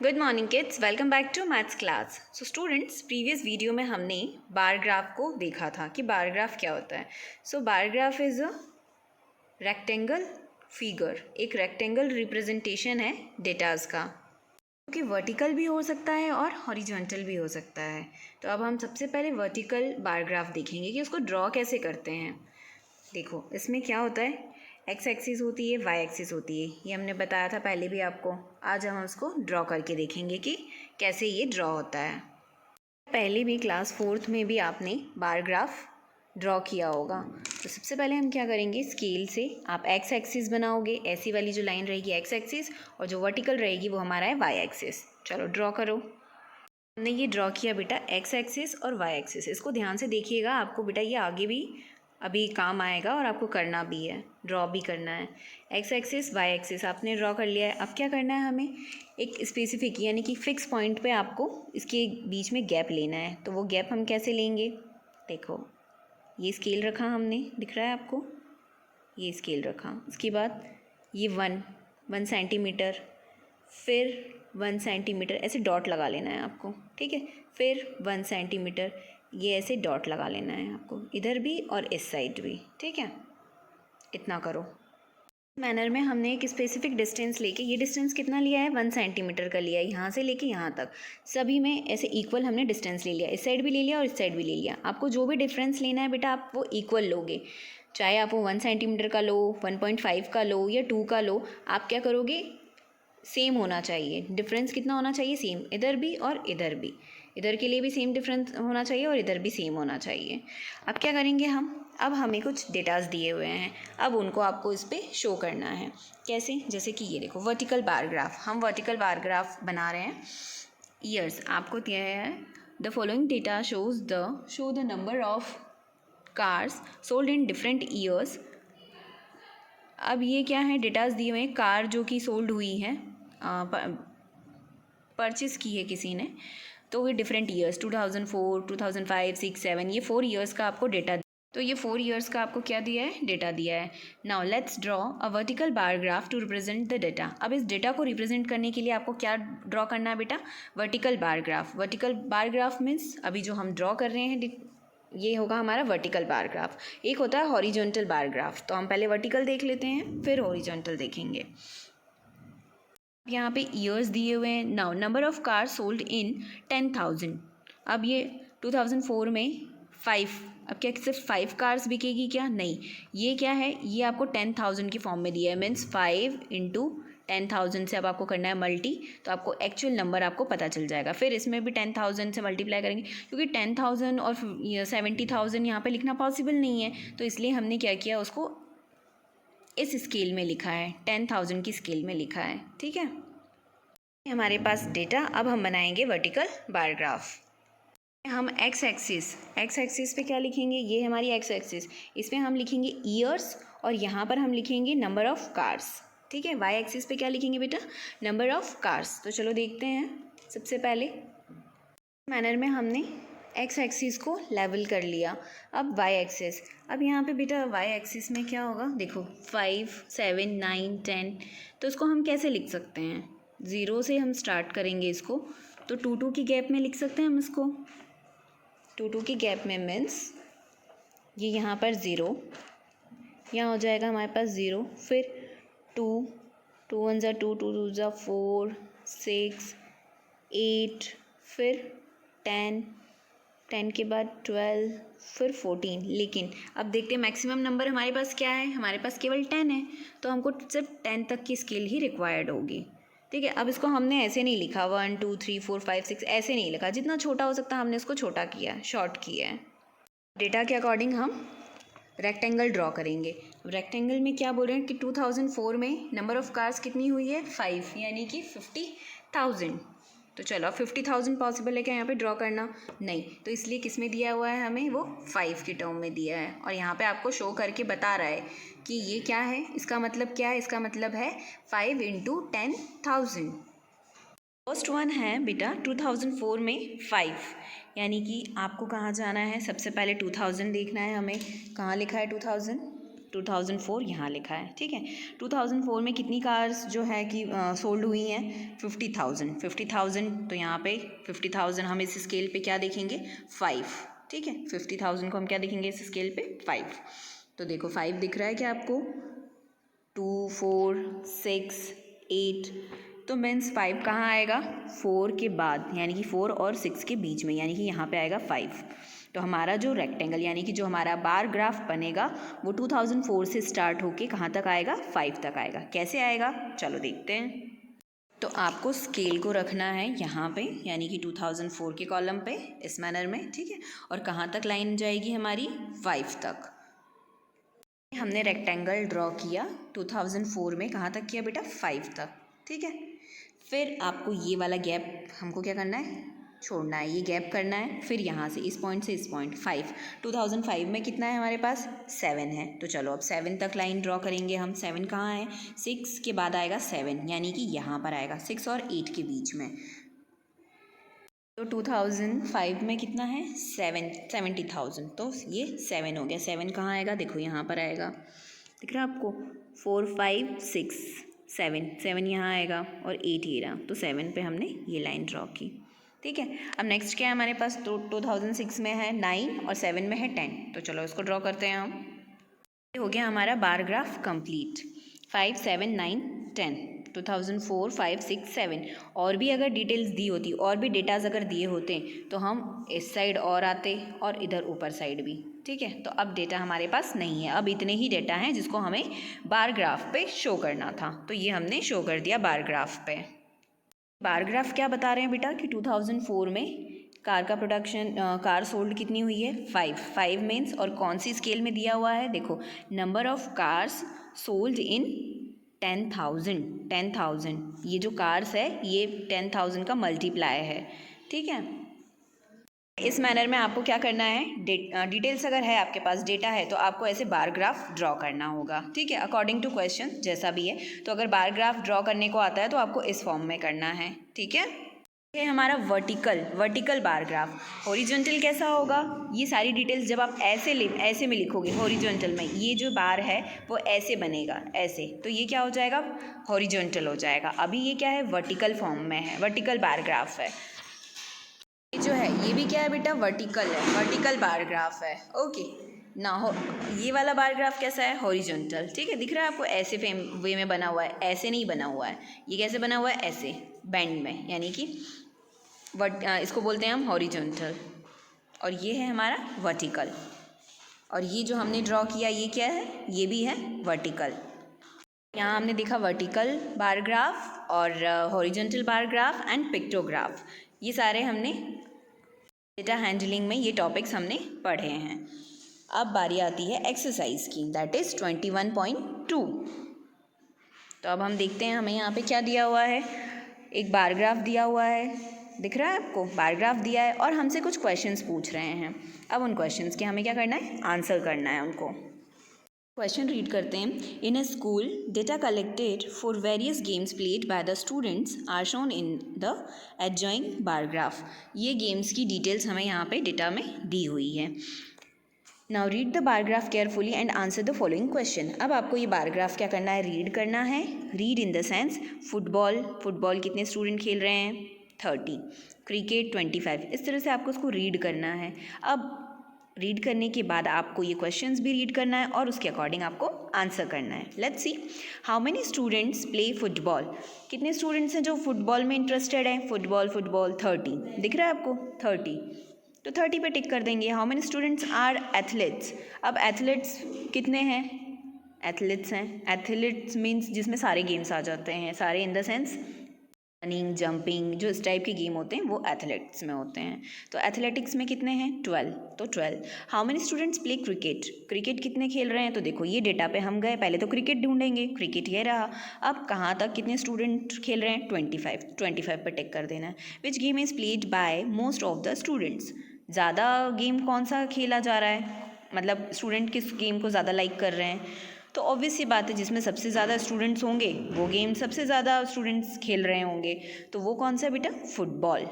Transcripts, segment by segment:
Good morning kids, welcome back to maths class. So students, previous video में हमने bar graph को देखा था कि बार ग्राफ क्या होता है। So bar graph is a rectangle figure, एक रेक्टेंगल रिप्रेजेंटेशन है डेटाज का, जो कि वर्टिकल भी हो सकता है और हॉरिजॉन्टल भी हो सकता है। तो अब हम सबसे पहले वर्टिकल बार ग्राफ देखेंगे कि उसको ड्रॉ कैसे करते हैं। देखो इसमें क्या होता है, एक्स एक्सिस होती है, वाई एक्सिस होती है, ये हमने बताया था पहले भी आपको। आज हम उसको ड्रॉ करके देखेंगे कि कैसे ये ड्रॉ होता है। पहले भी क्लास 4th में भी आपने बार ग्राफ ड्रॉ किया होगा। तो सबसे पहले हम क्या करेंगे, स्केल से आप एक्स एक्सिस बनाओगे, ऐसी वाली जो लाइन रहेगी एक्स एक्सिस, और जो वर्टिकल रहेगी वो हमारा है वाई एक्सिस। चलो ड्रॉ करो। हमने ये ड्रॉ किया बेटा एक्स एक्सिस और वाई एक्सिस। इसको ध्यान से देखिएगा, आपको बेटा ये आगे भी अभी काम आएगा और आपको करना भी है, ड्रॉ भी करना है। एक्स एक्सिस वाई एक्सिस आपने ड्रॉ कर लिया है। अब क्या करना है, हमें एक स्पेसिफिक यानी कि फिक्स पॉइंट पे आपको इसके बीच में गैप लेना है। तो वो गैप हम कैसे लेंगे, देखो ये स्केल रखा हमने, दिख रहा है आपको, ये स्केल रखा, उसके बाद ये वन सेंटीमीटर, फिर 1 सेंटीमीटर, ऐसे डॉट लगा लेना है आपको, ठीक है। फिर 1 सेंटीमीटर, ये ऐसे डॉट लगा लेना है आपको, इधर भी और इस साइड भी, ठीक है। इतना करो। मैनर में हमने एक स्पेसिफिक डिस्टेंस लेके, ये डिस्टेंस कितना लिया है, 1 सेंटीमीटर का लिया है, यहाँ से लेके यहाँ तक सभी में ऐसे इक्वल हमने डिस्टेंस ले लिया, इस साइड भी ले लिया और इस साइड भी ले लिया। आपको जो भी डिफरेंस लेना है बेटा आप वो इक्वल लोगे, चाहे आप वो 1 सेंटीमीटर का लो, 1.5 का लो या 2 का लो, आप क्या करोगे, सेम होना चाहिए। डिफरेंस कितना होना चाहिए, सेम, इधर भी और इधर भी, इधर के लिए भी सेम डिफरेंस होना चाहिए और इधर भी सेम होना चाहिए। अब क्या करेंगे हम, अब हमें कुछ डेटाज दिए हुए हैं, अब उनको आपको इस पर शो करना है। कैसे, जैसे कि ये देखो वर्टिकल बार ग्राफ, हम वर्टिकल बार ग्राफ बना रहे हैं। ईयर्स आपको दिया है, the following data show the number of cars sold in different years. अब ये क्या है, डेटाज दिए हुए हैं, कार जो कि सोल्ड हुई है, परचेज़ की है किसी ने, तो ये डिफरेंट ईयर्स 2004, 2005, 6, 7, ये 4 ईयर्स का आपको डेटा, तो ये 4 ईयर्स का आपको क्या दिया है, डेटा दिया है। Now let's draw a vertical bar graph to represent the data. अब इस डेटा को रिप्रेजेंट करने के लिए आपको क्या ड्रॉ करना है बेटा, vertical bar graph. Vertical bar graph means अभी जो हम ड्रॉ कर रहे हैं ये होगा हमारा वर्टिकल बार ग्राफ। एक होता है हॉरिजॉन्टल बार ग्राफ, तो हम पहले वर्टिकल देख लेते हैं फिर हॉरिजॉन्टल देखेंगे। यहाँ पे ईयर्स दिए हुए हैं। Now number of car sold in 10,000। अब ये 2004 में 5, अब क्या सिर्फ 5 कार्स बिकेगी क्या, नहीं, ये क्या है, ये आपको 10,000 की फॉर्म में दिया है, मीन्स 5 इंटू 10,000 से अब आपको करना है मल्टी, तो आपको एक्चुअल नंबर आपको पता चल जाएगा। फिर इसमें भी 10,000 से मल्टीप्लाई करेंगे, क्योंकि 10,000 और 70,000 यहाँ पे लिखना पॉसिबल नहीं है, तो इसलिए हमने क्या किया, उसको इस स्केल में लिखा है, 10,000 की स्केल में लिखा है, ठीक है। हमारे पास डेटा, अब हम बनाएंगे वर्टिकल बार ग्राफ। हम एक्स एक्सिस पे क्या लिखेंगे, ये हमारी एक्स एक्सिस, इसमें हम लिखेंगे ईयर्स और यहाँ पर हम लिखेंगे नंबर ऑफ़ कार्स, ठीक है। वाई एक्सिस पे क्या लिखेंगे बेटा, नंबर ऑफ़ कार्स। तो चलो देखते हैं, सबसे पहले मैनर में हमने एक्स एक्सिस को लेवल कर लिया। अब वाई एक्सिस, अब यहाँ पे बेटा वाई एक्सिस में क्या होगा, देखो 5, 7, 9, 10, तो इसको हम कैसे लिख सकते हैं, 0 से हम स्टार्ट करेंगे इसको, तो 2 की गैप में लिख सकते हैं हम इसको। 2 की गैप में मीन्स ये यहाँ पर 0, यहाँ हो जाएगा हमारे पास 0, फिर 2, 2 1 ज़ा 2, 2 2 ज़ा 4, 6, 8, फिर 10, 10 के बाद 12, फिर 14। लेकिन अब देखते हैं मैक्सिमम नंबर हमारे पास क्या है, हमारे पास केवल 10 है, तो हमको सिर्फ 10 तक की स्केल ही रिक्वायर्ड होगी, ठीक है। अब इसको हमने ऐसे नहीं लिखा 1 2 3 4 5 6, ऐसे नहीं लिखा, जितना छोटा हो सकता है हमने इसको छोटा किया, शॉर्ट किया है। डेटा के अकॉर्डिंग हम रेक्टेंगल ड्रॉ करेंगे। रेक्टेंगल में क्या बोल रहे हैं कि 2004 में नंबर ऑफ़ कार्स कितनी हुई है, 5, यानी कि 50,000। तो चलो 50,000 पॉसिबल है क्या यहाँ पे ड्रॉ करना, नहीं, तो इसलिए किस में दिया हुआ है हमें, वो 5 की टर्म में दिया है, और यहाँ पे आपको शो करके बता रहा है कि ये क्या है, इसका मतलब क्या है, इसका मतलब है 5 इंटू 10,000। फर्स्ट वन है बेटा 2004 में 5, यानी कि आपको कहाँ जाना है, सबसे पहले 2000 देखना है हमें, कहाँ लिखा है 2000, 2004 यहाँ लिखा है, ठीक है। 2004 में कितनी कार्स जो है कि सोल्ड हुई हैं, 50,000, तो यहाँ पे 50,000 हम इस स्केल पे क्या देखेंगे, 5, ठीक है। 50,000 को हम क्या देखेंगे इस स्केल पे, 5। तो देखो 5 दिख रहा है क्या आपको, 2, 4, 6, 8, तो मीन्स 5 कहाँ आएगा, 4 के बाद, यानी कि 4 और 6 के बीच में, यानी कि यहाँ पे आएगा 5। तो हमारा जो रेक्टेंगल यानी कि जो हमारा बार ग्राफ बनेगा वो 2004 से स्टार्ट होके कहाँ तक आएगा, 5 तक आएगा। कैसे आएगा, चलो देखते हैं। तो आपको स्केल को रखना है यहाँ पे, यानी कि 2004 के कॉलम पे इस मैनर में, ठीक है। और कहाँ तक लाइन जाएगी हमारी, 5 तक। हमने रेक्टेंगल ड्रॉ किया 2004 में, कहाँ तक किया बेटा, 5 तक, ठीक है। फिर आपको ये वाला गैप हमको क्या करना है, छोड़ना है, ये गैप करना है। फिर यहाँ से इस पॉइंट से इस पॉइंट 5, 2005 में कितना है हमारे पास, 7 है। तो चलो अब 7 तक लाइन ड्रॉ करेंगे हम। 7 कहाँ है, 6 के बाद आएगा 7, यानी कि यहाँ पर आएगा 6 और 8 के बीच में। तो 2005 में कितना है, 70,000, तो ये 7 हो गया। 7 कहाँ आएगा, देखो यहाँ पर आएगा, दिख रहा है आपको, 4, 5, 6, 7 यहाँ आएगा और 8 ये रहा। तो 7 पे हमने ये लाइन ड्रॉ की, ठीक है। अब नेक्स्ट क्या है हमारे पास, तो 2006 में है 9 और 7 में है 10, तो चलो इसको ड्रॉ करते हैं हम। ये हो गया हमारा बार ग्राफ कंप्लीट, 5, 7, 9, 10, 2004, 5, 6, 7। और भी अगर डिटेल्स दी होती, और भी डेटाज अगर दिए होते तो हम इस साइड और आते और इधर ऊपर साइड भी, ठीक है। तो अब डेटा हमारे पास नहीं है, अब इतने ही डेटा हैं जिसको हमें बार ग्राफ पे शो करना था, तो ये हमने शो कर दिया बार ग्राफ पे। बार ग्राफ क्या बता रहे हैं बेटा कि 2004 में कार का प्रोडक्शन, कार सोल्ड कितनी हुई है, 5 मीन्स, और कौन सी स्केल में दिया हुआ है, देखो number of cars sold in 10,000, ये जो कार्स है ये 10,000 का मल्टीप्लाई है, ठीक है। इस मैनर में आपको क्या करना है, डिटेल्स अगर है आपके पास, डेटा है, तो आपको ऐसे बार ग्राफ ड्रॉ करना होगा, ठीक है, अकॉर्डिंग टू क्वेश्चन जैसा भी है। तो अगर बार ग्राफ ड्रॉ करने को आता है तो आपको इस फॉर्म में करना है, ठीक है। ये हमारा वर्टिकल बार ग्राफ। हॉरिजॉन्टल कैसा होगा, ये सारी डिटेल्स जब आप ऐसे में लिखोगे, हॉरिजॉन्टल में ये जो बार है वो ऐसे बनेगा, ऐसे, तो ये क्या हो जाएगा, हॉरिजॉन्टल हो जाएगा। अभी ये क्या है, वर्टिकल फॉर्म में है, वर्टिकल बार ग्राफ है। ये जो है ये भी क्या है बेटा, वर्टिकल है, वर्टिकल बार ग्राफ है, ओके ना। हो ये वाला बार ग्राफ कैसा है, हॉरिजॉन्टल, ठीक है। दिख रहा है आपको, ऐसे वे में बना हुआ है, ऐसे नहीं बना हुआ है। ये कैसे बना हुआ है, ऐसे बैंड में, यानी कि इसको बोलते हैं हम हॉरिजॉन्टल, और ये है हमारा वर्टिकल। और ये जो हमने ड्रॉ किया ये क्या है, ये भी है वर्टिकल। यहाँ हमने देखा वर्टिकल बार ग्राफ और horizontal bar graph and pictograph, ये सारे हमने डेटा हैंडलिंग में ये टॉपिक्स हमने पढ़े हैं। अब बारी आती है एक्सरसाइज की, दैट इज़ 21.2। तो अब हम देखते हैं हमें यहाँ पे क्या दिया हुआ है, एक बार ग्राफ दिया हुआ है, दिख रहा है आपको, बार ग्राफ दिया है और हमसे कुछ क्वेश्चंस पूछ रहे हैं। अब उन क्वेश्चंस के हमें क्या करना है, आंसर करना है उनको। क्वेश्चन रीड करते हैं। In a school data collected for various games played by the students are shown in the adjoining bar graph. ये गेम्स की डिटेल्स हमें यहाँ पे डेटा में दी हुई है। Now read the bar graph carefully and answer the following question. अब आपको ये बार ग्राफ क्या करना है, रीड करना है। Read in the sense, football कितने स्टूडेंट खेल रहे हैं, 30, क्रिकेट 25, इस तरह से आपको उसको रीड करना है। अब रीड करने के बाद आपको ये क्वेश्चंस भी रीड करना है और उसके अकॉर्डिंग आपको आंसर करना है। Let's see, how many students play football, कितने स्टूडेंट्स हैं जो फुटबॉल में इंटरेस्टेड हैं, फुटबॉल 30, दिख रहा है आपको 30, तो 30 पे टिक कर देंगे। How many students are athletes, अब एथलीट्स कितने हैं, एथलीट्स हैं, एथलीट्स मीन्स जिसमें सारे गेम्स आ जाते हैं, सारे in the sense running, jumping, जो इस टाइप के गेम होते हैं वो एथलेटिक्स में होते हैं। तो एथलेटिक्स में कितने हैं, 12, तो 12। How many students play cricket कितने खेल रहे हैं, तो देखो ये डेटा पे हम गए, पहले तो क्रिकेट ढूंढेंगे, क्रिकेट ये रहा। अब कहाँ तक कितने स्टूडेंट खेल रहे हैं, 25 पे टिक कर देना है। Which game is played by most of the students, ज़्यादा गेम कौन सा खेला जा रहा है, मतलब स्टूडेंट किस गेम को ज़्यादा लाइक कर रहे हैं, तो ऑब्वियस सी बात है जिसमें सबसे ज़्यादा स्टूडेंट्स होंगे वो गेम सबसे ज़्यादा स्टूडेंट्स खेल रहे होंगे, तो वो कौन सा बेटा, फुटबॉल,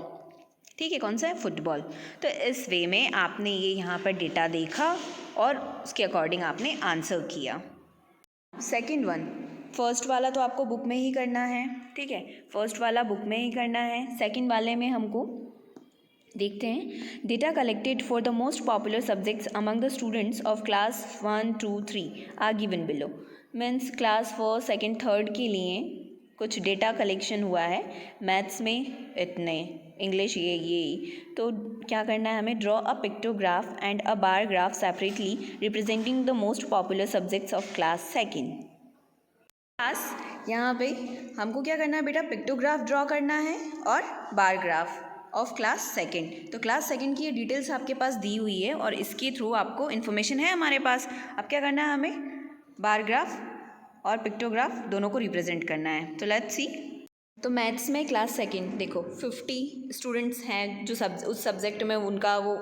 ठीक है, कौन सा है, फुटबॉल। तो इस वे में आपने ये यहाँ पर डेटा देखा और उसके अकॉर्डिंग आपने आंसर किया। सेकंड वन, फर्स्ट वाला तो आपको बुक में ही करना है, ठीक है, फर्स्ट वाला बुक में ही करना है। सेकंड वाले में हमको देखते हैं, data collected for the most popular subjects among the students of class 1, 2, 3 are given below. Means class 1, 2, 3 के लिए कुछ डेटा कलेक्शन हुआ है, मैथ्स में इतने, इंग्लिश ये। तो क्या करना है हमें, draw a pictograph and a bar graph separately representing the most popular subjects of class 2। Class यहाँ पे हमको क्या करना है बेटा, पिक्टोग्राफ ड्रॉ करना है और बार ग्राफ ऑफ क्लास 2। तो क्लास 2 की ये डिटेल्स आपके पास दी हुई है और इसके थ्रू आपको इन्फॉर्मेशन है हमारे पास। अब क्या करना है हमें, बार ग्राफ और पिक्टोग्राफ दोनों को रिप्रेजेंट करना है। तो लेट्स सी। तो मैथ्स में क्लास 2 देखो 50 स्टूडेंट्स हैं जो उस सब्जेक्ट में उनका वो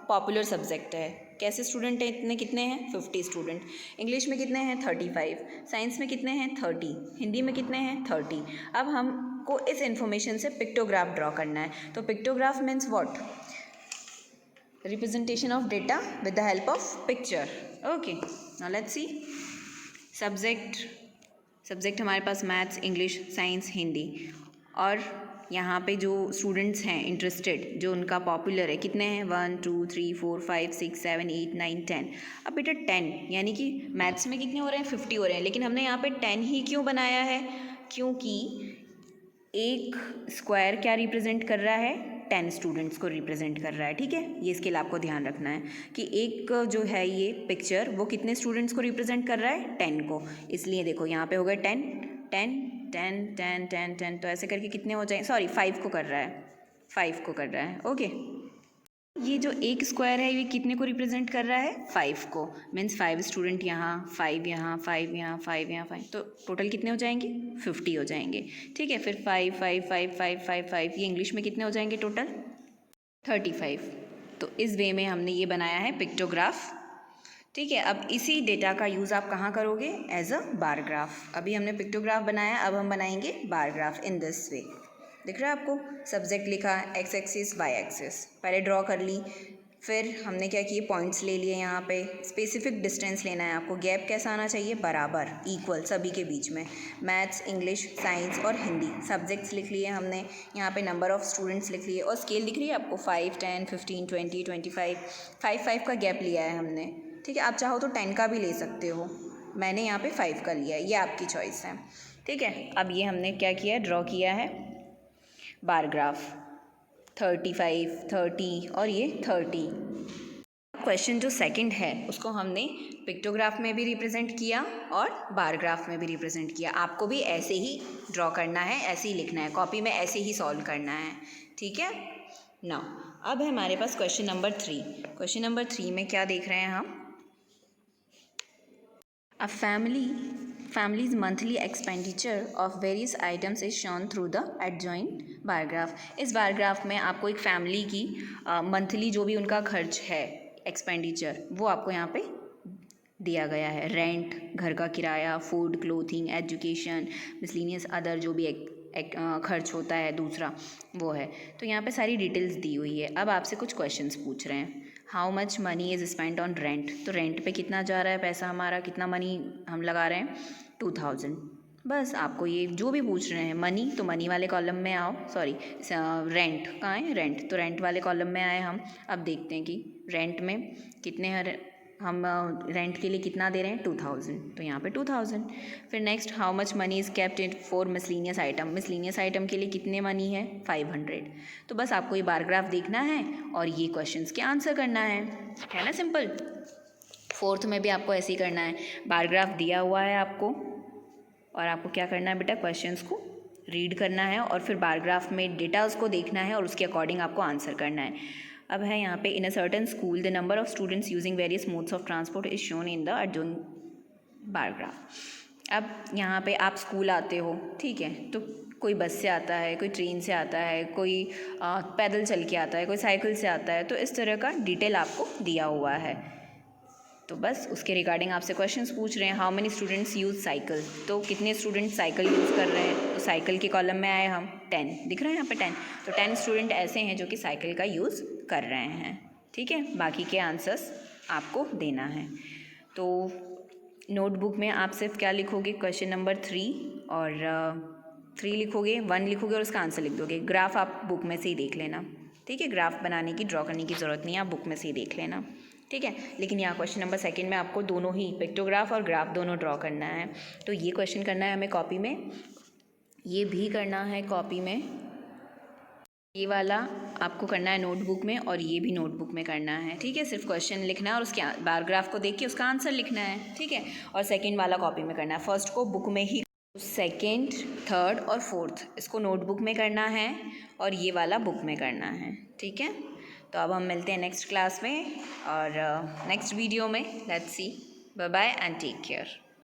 पॉपुलर सब्जेक्ट है। कैसे स्टूडेंट हैं, इतने कितने हैं, 50 स्टूडेंट। इंग्लिश में कितने हैं, 35। साइंस में कितने हैं, 30। हिंदी में कितने हैं, 30। अब हमको इस इन्फॉर्मेशन से पिक्टोग्राफ ड्रॉ करना है। तो pictograph means what, representation of data with the help of picture. Okay, now let's see. Subject हमारे पास मैथ्स, इंग्लिश, साइंस, हिंदी। और यहाँ पे जो स्टूडेंट्स हैं इंटरेस्टेड, जो उनका पॉपुलर है, कितने हैं, 1, 2, 3, 4, 5, 6, 7, 8, 9, 10। अब बेटा 10 यानी कि मैथ्स में कितने हो रहे हैं, 50 हो रहे हैं, लेकिन हमने यहाँ पे 10 ही क्यों बनाया है, क्योंकि एक स्क्वायर क्या रिप्रेजेंट कर रहा है, 10 स्टूडेंट्स को रिप्रेजेंट कर रहा है, ठीक है। ये स्किल आपको ध्यान रखना है कि एक जो है ये पिक्चर वो कितने स्टूडेंट्स को रिप्रेजेंट कर रहा है, 10 को। इसलिए देखो यहाँ पे हो गए 10 10 10 10 10 10, तो ऐसे करके कितने हो जाए, सॉरी 5 को कर रहा है, 5 को कर रहा है। ओके, ये जो एक स्क्वायर है ये कितने को रिप्रेजेंट कर रहा है, 5 को। मीन्स 5 स्टूडेंट यहाँ, 5 यहाँ, 5 यहाँ, 5 यहाँ, 5, तो टोटल कितने हो जाएंगे, 50 हो जाएंगे, ठीक है। फिर 5 5 5 5 5 5, ये इंग्लिश में कितने हो जाएंगे टोटल, 35। तो इस वे में हमने ये बनाया है पिक्टोग्राफ, ठीक है। अब इसी डेटा का यूज़ आप कहाँ करोगे, एज अ बार ग्राफ। अभी हमने पिक्टोग्राफ बनाया, अब हम बनाएंगे bar graph in this way. दिख रहा है आपको, सब्जेक्ट लिखा, एक्स एक्सिस वाई एक्सिस पहले ड्रॉ कर ली, फिर हमने क्या किए, पॉइंट्स ले लिए, यहाँ पे स्पेसिफिक डिस्टेंस लेना है आपको, गैप कैसा आना चाहिए, बराबर, इक्वल सभी के बीच में। मैथ्स, इंग्लिश, साइंस और हिंदी सब्जेक्ट्स लिख लिए हमने, यहाँ पे नंबर ऑफ़ स्टूडेंट्स लिख लिए, और स्केल दिख रही है आपको, 5, 10, 15, 20, 25, 5 का गैप लिया है हमने, ठीक है। आप चाहो तो 10 का भी ले सकते हो, मैंने यहाँ पे 5 का लिया है, ये आपकी चॉइस है, ठीक है। अब ये हमने क्या किया, ड्रॉ किया है बार ग्राफ, 35, 30 और ये 30। क्वेश्चन जो सेकंड है उसको हमने पिक्टोग्राफ में भी रिप्रेजेंट किया और बार ग्राफ में भी रिप्रेजेंट किया। आपको भी ऐसे ही ड्रॉ करना है, ऐसे ही लिखना है, कॉपी में ऐसे ही सॉल्व करना है, ठीक है। नाउ अब है हमारे पास क्वेश्चन नंबर 3। क्वेश्चन नंबर 3 में क्या देख रहे हैं हम, A family's monthly expenditure of various items is shown through the adjoint bar graph। इस बार ग्राफ में आपको एक फैमिली की मंथली जो भी उनका खर्च है, एक्सपेंडिचर, वो आपको यहाँ पे दिया गया है। रेंट, घर का किराया, food, clothing, education, miscellaneous other जो भी खर्च होता है दूसरा वो है। तो यहाँ पे सारी डिटेल्स दी हुई है। अब आपसे कुछ क्वेश्चंस पूछ रहे हैं, how much money is spent on rent. तो रेंट पे कितना जा रहा है पैसा हमारा, कितना मनी हम लगा रहे हैं, 2000। बस आपको ये जो भी पूछ रहे हैं, मनी तो मनी वाले कॉलम में आओ, सॉरी रेंट कहाँ है, रेंट, तो रेंट वाले कॉलम में आए हम। अब देखते हैं कि रेंट में कितने हम रेंट के लिए कितना दे रहे हैं, 2000, तो यहाँ पे 2000। फिर next, how much money is kept in for miscellaneous item. Miscellaneous item के लिए कितने मनी है, 500। तो बस आपको ये बार ग्राफ देखना है और ये क्वेश्चंस के आंसर करना है ना, सिंपल। फोर्थ में भी आपको ऐसे ही करना है, बार ग्राफ दिया हुआ है आपको और आपको क्या करना है बेटा, क्वेश्चंस को रीड करना है और फिर बार ग्राफ में डेटा उसको देखना है और उसके अकॉर्डिंग आपको आंसर करना है। अब है यहाँ पे, in a certain school the number of students using various modes of transport is shown in the adjoint bar graph. अब यहाँ पे आप स्कूल आते हो, ठीक है, तो कोई बस से आता है, कोई ट्रेन से आता है, कोई पैदल चल के आता है, कोई साइकिल से आता है, तो इस तरह का डिटेल आपको दिया हुआ है। तो बस उसके रिगार्डिंग आपसे क्वेश्चंस पूछ रहे हैं, how many students use cycle, तो कितने स्टूडेंट साइकिल यूज़ कर रहे हैं, तो साइकिल के कॉलम में आए हम 10, दिख रहा है यहाँ पे 10, तो 10 स्टूडेंट ऐसे हैं जो कि साइकिल का यूज़ कर रहे हैं। ठीक है, बाकी के आंसर्स आपको देना है। तो नोटबुक में आप सिर्फ क्या लिखोगे, क्वेश्चन नंबर 3 और 3 लिखोगे, 1 लिखोगे और उसका आंसर लिख दोगे। ग्राफ आप बुक में से ही देख लेना। ठीक है, ग्राफ बनाने की, ड्रॉ करने की ज़रूरत नहीं है, आप बुक में से ही देख लेना। ठीक है, लेकिन यहाँ क्वेश्चन नंबर 2 में आपको दोनों ही पिक्टोग्राफ और ग्राफ दोनों ड्रॉ करना है। तो ये क्वेश्चन करना है हमें कॉपी में, ये भी करना है कॉपी में, ये वाला आपको करना है नोटबुक में और ये भी नोटबुक में करना है। ठीक है, सिर्फ क्वेश्चन लिखना है और उसके बार ग्राफ को देख के उसका आंसर लिखना है। ठीक है, और सेकंड वाला कॉपी में करना है, फर्स्ट को बुक में ही, सेकंड, थर्ड और फोर्थ इसको नोटबुक में करना है और ये वाला बुक में करना है। ठीक है, तो अब हम मिलते हैं नेक्स्ट क्लास में और नेक्स्ट वीडियो में। Let's see, bye bye and take care.